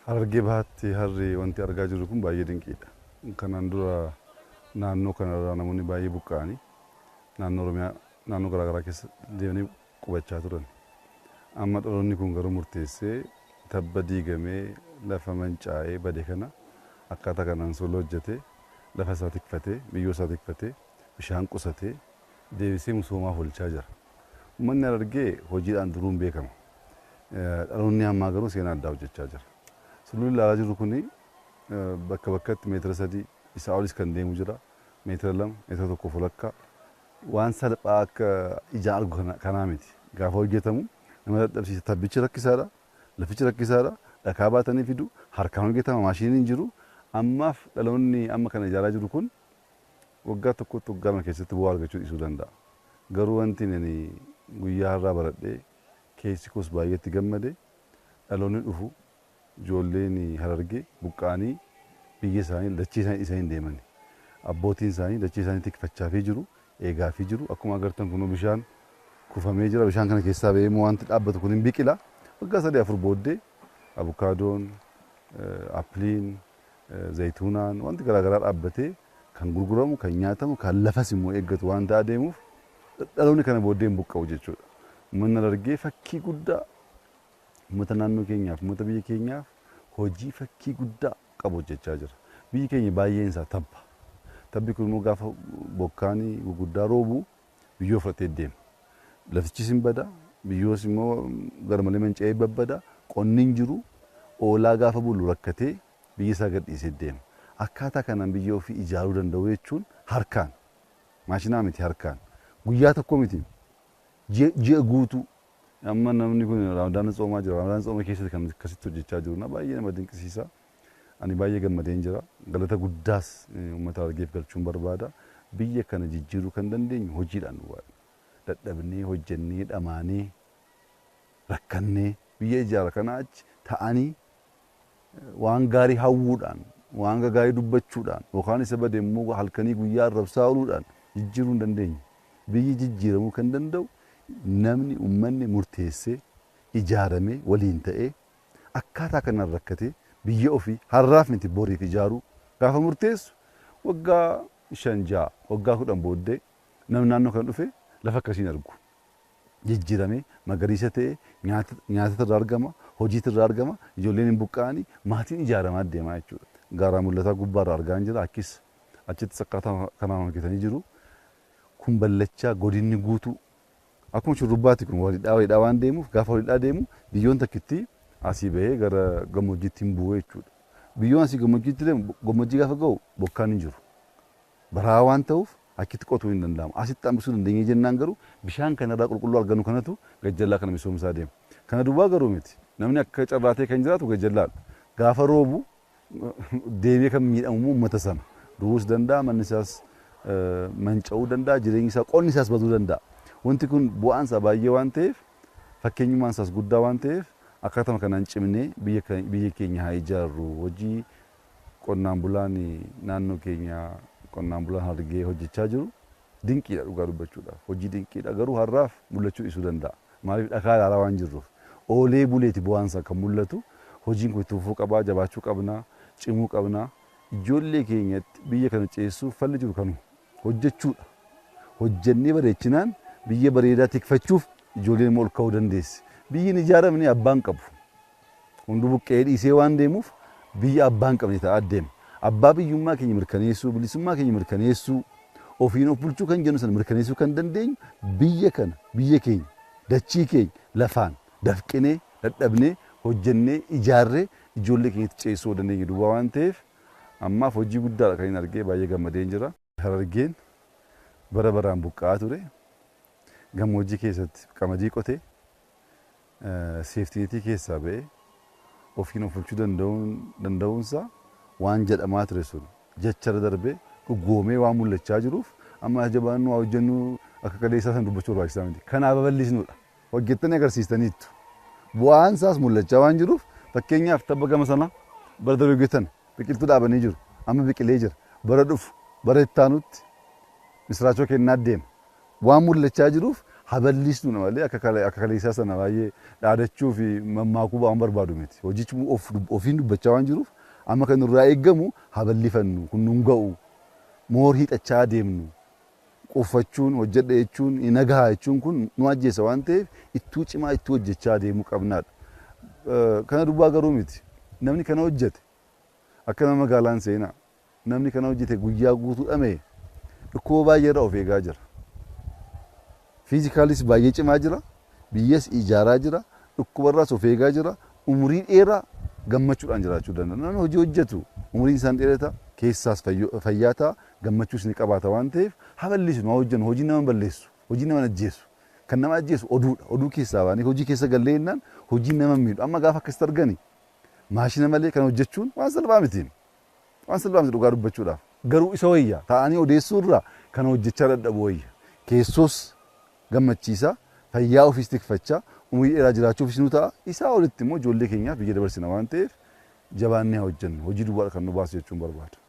Harargee bahaatti harri wanti argaa jirru kun baay'ee dinqiidha. Kanaan dura naannoo kanarraa namoonni baay'ee buqqa'anii naannoo Oromiyaa naannoo garaagaraa keessa deemanii qubachaa turan. Amma dhaloonni kun garuu murteessee tabba diigamee lafa mancaa'ee bade kana akkaataa kanaan solo hojjetee lafa isaa tikfatee biyyoo isaa tikfatee bishaan qusatee deebisee misoomaaf oolchaa jira. Uummanni Harargee hojiidhaan duruun beekama. Dhaloonni ammaa garuu seenaa addaa hojjechaa jira. Sululli ilaalaa jirru kuni bakka bakkatti meetira 3 isaa olis kan deemu jira. Meetira 2 meetira 1 fulakkaa waan salphaa akka ijaan argu kanaa miti. Gaafa hojjetamu nama dadhabsiisa. Tabbichi rakkisaadha, lafichi rakkisaadha. Dhakaa baatanii fidu harkaan hojjetama, maashiniin jiru. Ammaaf dhaloonni amma kana ijaaraa jiru kun waggaa tokkotti waggaa lama keessatti bu'aa argachuu dhiisuu danda'a. Garuu wanti ani guyyaa har'aa baradhee keessi koos baay'eetti gammade dhaloonni dhufu ijoolleen Harargee buqqa'anii biyya isaanii dachee isaanii deemanii abbootiin isaanii dachee isaanii tikfachaafii jiru, eegaafii jiru. Akkuma agartan kun bishaan kufamee jira. Bishaan kana keessaa ba'ee wanti dhaabbatu kun hin biqila. Waggaa 3-4 booddee abukaadoon, appiliin, zayituunaan wanti garaagaraa dhaabbatee kan gurguramu, kan nyaatamu, kan lafas immoo eeggatu waan ta'aa deemuuf dhaloonni kana booddee hin buqqa'u jechuudha. Uummanni Harargee fakkii guddaa uummata naannoo keenyaaf, uummata biyya keenyaaf hojii fakkii guddaa qabu hojjechaa jira. Biyyi keenya baay'een isaa tabba. Tabbi kun immoo gaafa bokkaanii gurguddaa roobu biyyoo fudhatee deema. Lafichis hin bada, biyyoos immoo garmalee manca'ee babbada. Qonni hin jiru, oolaa gaafa bulu rakkatee biyya isaa gadhiisee deema. Akkaataa kanaan biyya ofii ijaaruu danda'u jechuun harkaan, maashinaa miti harkaan. Guyyaa tokko miti, ji'a guutuu. Amma namni kun Ramadaan tsoomaa jira. Ramadaan tsooma keessatti kan akkasitti hojjechaa jiru. Baay'ee nama dinqisiisa. Ani baay'ee gammadeen jira. Galata guddaas uummata Harargeef galchuun barbaada. Biyya kana jijjiiruu kan dandeenyu hojiidhaan duwwaadha. Dadhabnee, hojjennee, dhamaanee, rakkannee biyya ijaara kana achi ta'anii waan gaarii hawwuudhaan, waan gaarii dubbachuudhaan yookaan isa bade immoo halkanii guyyaa arrabsaa ooluudhaan jijjiiruu hin dandeenyu. Biyyi jijjiiramuu kan danda'u namni uummanni murteessee ijaaramee waliin ta'ee akkaataa kanaan rakkatee biyya ofii har'aaf miti boriif ijaaruu gaafa murteessu waggaa 5-6 waggaa 10 booddee namni naannoo kan dhufe lafa akkasiin argu. Jijjiiramee magariisa ta'ee nyaata irraa argama, hojii irraa argama, ijoolleen hin buqqa'anii maatiin ijaaramaa deemaa jechuudha. Gaaraa mul'ataa gubbaa irraa argaa jira. Achittis akkaataa kanaan hojjetanii jiru. Kun ballachaa godinni guutuu akkuma shurrubbaatti kun waliidhaa waan deemuuf gaafa waliidhaa deemu biyyoon takkitti asii bahee gara gammoojjiitti hin bu'u jechuudha. Biyyoon asii gammoojjiitti deemu gammoojjii gaafa ga'u bokkaan hin jiru. Baraa waan ta'uuf achitti qotuu hin danda'amu. Asitti hambisuu dandeenye jennaan garuu bishaan kanarraa qulqulluu argannu kanatu gajjallaa kana misoomsaa deema. Kana duwwaa garuu miti. Namni akka carraatee kan jiraatu gajjallaadha. Gaafa roobu deemee kan miidhamu uummata sana. Du'uus danda'a, manni isaas manca'uu danda'a, jireenyi isaa qonni isaas baduu danda'a. Wanti kun bu'aan isaa baay'ee waan ta'eef fakkeenyummaan isaas guddaa waan ta'eef akkaataa kanaan cimnee biyya keenya haa ijaarru. Hojii qonnaan bulaan naannoo keenya qonnaan bulaan Harargee hojjechaa jiru dinqiidha dhugaa dubbachuudhaaf. Hojii dinqiidha garuu har'aaf mul'achuu dhiisuu danda'a. Maaliif dhakaa ilaalaa waan jirruuf. Oolee buleeti bu'aan isaa kan mul'atu. Hojiin kun itti fufuu qabaa, jabaachuu qabnaa, cimuu qabnaa. Ijoollee keenyatti biyya kana ceessuuf falli jiru kanu hojjechuudha. Hojjennee bareechinaan biyya bareedaa tikfachuuf ijoolleen immoo ol ka'uu dandeessi. Biyyi hin ijaaramne abbaan qabu. Hunduu buqqee dhiisee waan deemuuf biyya abbaan qabne ta'aa deema. Abbaa biyyummaa keenya mirkaneessuu, bilisummaa keenya mirkaneessuu, ofiin of bulchuu kan jennu sana mirkaneessuu kan dandeenyu biyya kana, biyya keenya, dachii keenya lafaan dafqinee, dadhabnee, hojjennee, ijaarree ijoollee keenyatti ceessuu dandeenyu duwwaa waan ta'eef ammaaf hojii guddaadha kan hin argee baay'ee gammadeen jira. Harargeen bara baraan buqqa'aa ture. Gammoojjii keessatti qamadii qotee seeftineetii keessaa ba'ee ofiin of bulchuu danda'uunsaa waan jedhamaa ture sun jecharra darbee dhugoomee waan mul'achaa jiruuf amma jabaannu waa hojjennu akka kaleessaa san dubbachuu barbaachisaa miti. Kanaaf babal'isnuudha. Hojjettanii agarsiistaniittu. Bu'aan isaas mul'achaa waan jiruuf fakkeenyaaf tabba gama sana bara darbe hojjetan biqiltuu dhaabanii jiru. Amma biqilee jira. Bara dhufu bara itti aanutti misraachoo kennaa deema. Waan mul'achaa jiruuf habal'isnuudha malee akka kaleessaa sana baay'ee dhaadachuu fi mammaakuu waan barbaadu miti. Hojichi ofiin dubbachaa waan jiruuf amma kan irraa eeggamu habal'ifannu kun nun ga'u moor hiixachaa deemnu qoffachuun hojjedha jechuun nagaa jechuun kun nu ajjeessa waan ta'eef ittuu cimaa ittuu hojjechaa deemuu qabnaadha. Kana dubbaa garuu miti namni kana hojjete akka nama magaalaan seenaa namni kana hojjete guyyaa guutuu dhamee dhukkuba baay'eerraa of eegaa jira. Fiizikaalis baay'ee cimaa jira biyyas ijaaraa jira dhukkubarraas of eegaa jira umurii dheeraa gammachuudhaan jiraachuu danda'a. Namni hojii hojjetu umuriin isaan dheerata keessaas fayyaa ta'a gammachuus ni qabaata waan ta'eef habal'isnu haa hojjennu hojii nama balleessu hojii nama ajjeessu kan nama ajjeessu oduudha oduu keessaa baanii hojii keessa galleennaan hojii nama miidhu amma gaafa akkasitti argani maashina malee kan hojjechuun waan salphaa miti dhugaa dubbachuudhaaf garuu isa wayya ta'anii odeessuu irraa kan hojjechaa dadhabu wayya keessoos gammachiisa fayyaa ofiis tikfachaa umurii dheeraa jiraachuufis nu ta'a isaa olitti immoo ijoollee keenyaaf biyya dabarsina waan ta'eef jabaannee hojjennu hojii duwwaa kan nu baasu jechuun barbaada.